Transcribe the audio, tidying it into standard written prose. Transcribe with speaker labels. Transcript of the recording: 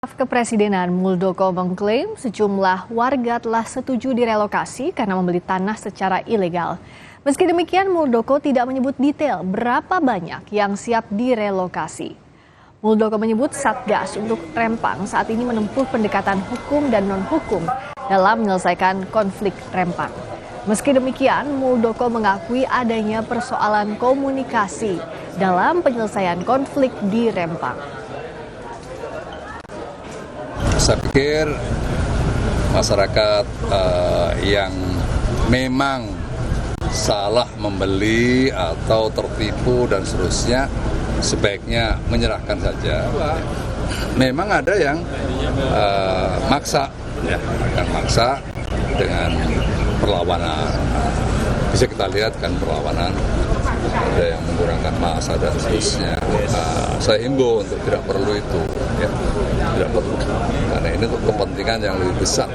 Speaker 1: Staf Kepresidenan Muldoko mengklaim sejumlah warga telah setuju direlokasi karena membeli tanah secara ilegal. Meski demikian, Muldoko tidak menyebut detail berapa banyak yang siap direlokasi. Muldoko menyebut Satgas untuk Rempang saat ini menempuh pendekatan hukum dan non-hukum dalam menyelesaikan konflik Rempang. Meski demikian, Muldoko mengakui adanya persoalan komunikasi dalam penyelesaian konflik di Rempang.
Speaker 2: Saya pikir masyarakat yang memang salah membeli atau tertipu dan seterusnya sebaiknya menyerahkan saja. Memang ada yang maksa, ya, akan maksa dengan perlawanan. Bisa kita lihat kan perlawanan, ada yang menggunakan massa dan seterusnya. Saya himbau untuk tidak perlu itu, ya, tidak perlu, karena ini untuk kepentingan yang lebih besar.